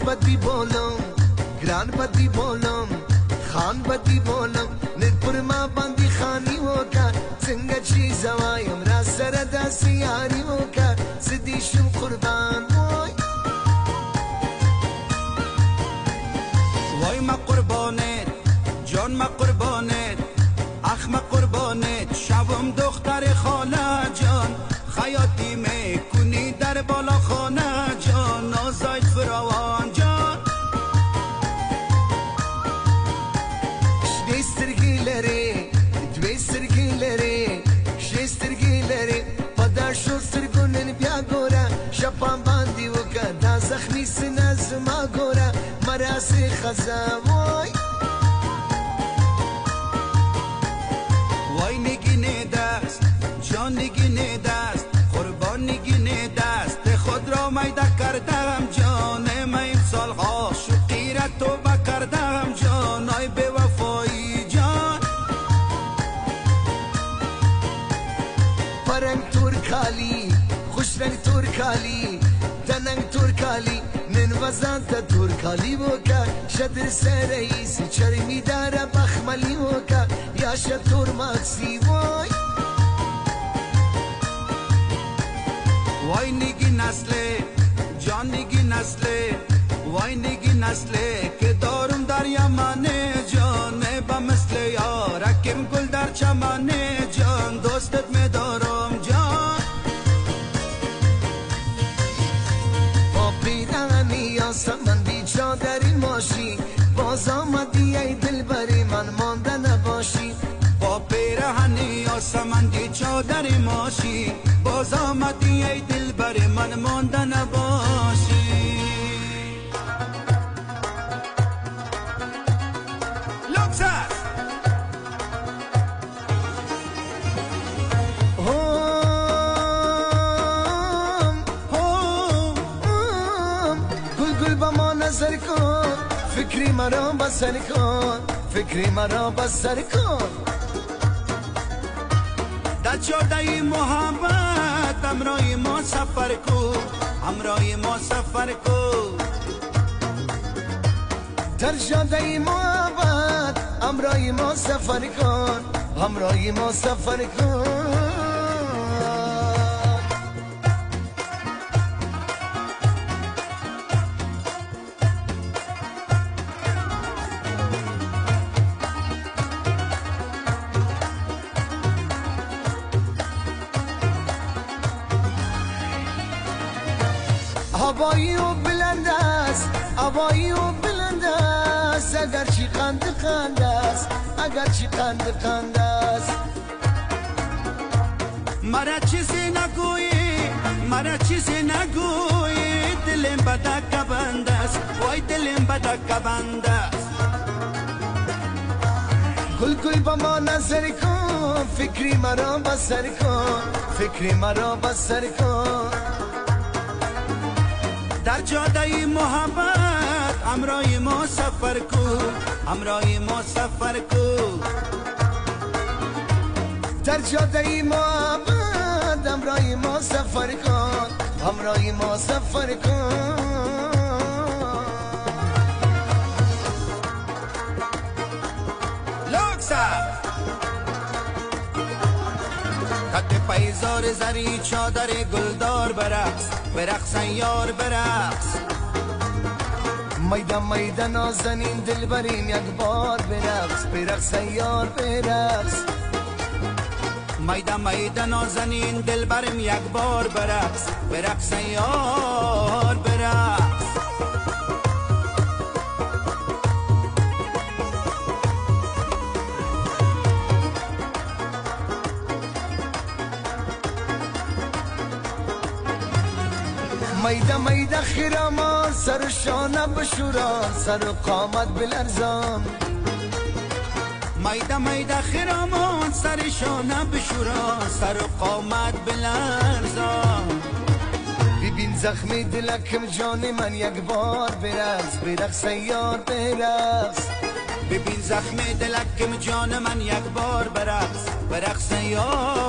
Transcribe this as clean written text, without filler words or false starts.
بدی بالم گران بدی بالم خان بدی بالم نت پر ما باندې خانی وکا څنګه چې زوایم را سره داسې یاري وکا زدي شم قربان وای ما قربانت جان ما قربانت اخ ما قربانت شبم دختر خاله جان خیاطی میکنی در بالا خانه جان نازاید فراوان جان شنی سترگی لري دوی سترگی لري شنی سترگی لري پدا شو سترگونن بیا ګوره شپان باندې وکړه دا زخمی سینه زما ګوره مراسي خزا وای وای نگینه دست جان نگینه دست قربان نگینه دست خود را میده کردم جان من سالها شوقی را توبه کردم جان آی به وفایی جان پرنگ ترکالی خوش رنگ ترکالی دننگ ترکالی نن وزانت ترکالی وکا شدر سرئیسی چرمی داره بخملی وکا یا شتر ماکسی وای وای نگی نسله جان نگی نسله وای نگی نسله که دارم در یمنه جان با مثل یارکم گل در چمنه جان دوستت میدارم جان با پیرانی آسمان بیچا در این ماشی باز آمدی ای دل بری من مانده نباشی با پیرهنی آسمندی چادر ماشی باز آمدی ای دل بر من مانده نباشی لوکساس گل گل با ما نظر کن فکری مرا بسر کن فکری مرا بسر کن در جاده محبت همراه ما سفر کو همراه ما سفر کو در جاده محبت همراه ما سفر کن همراه ما سفر کن هوایی و بلند است هوایی و بلند است اگر چی قند است اگر چی قند است مرا چیزی نگویی مرا چیزی نگویی دلم بدک بند است وای دلم بدک بند است گل گل با ما نظر کن فکری مرا بسر کن فکری مرا بسر کن در جاده محبت همراه ما سفر کو همراه ما سفر کو در جاده محبت همراه ما سفر کن همراه ما سفر کن لوکسا خط پیزار زری چادر گلدار برقص برقص یار برقص میدان میدان نازنین دل بریم یک بار برقص برقص یار برقص میدان میدان نازنین دل بریم یک بار برقص برقص یار برقص میده میده خیرامان سر شانه بشوران سر قامت بلرزان میده میده خیرامان سر شانه بشوران سر قامت بلرزان ببین زخمی دلکم جان من یک بار برقص برقص یار برقص ببین زخم دلکم جان من یک بار برقص برقص یار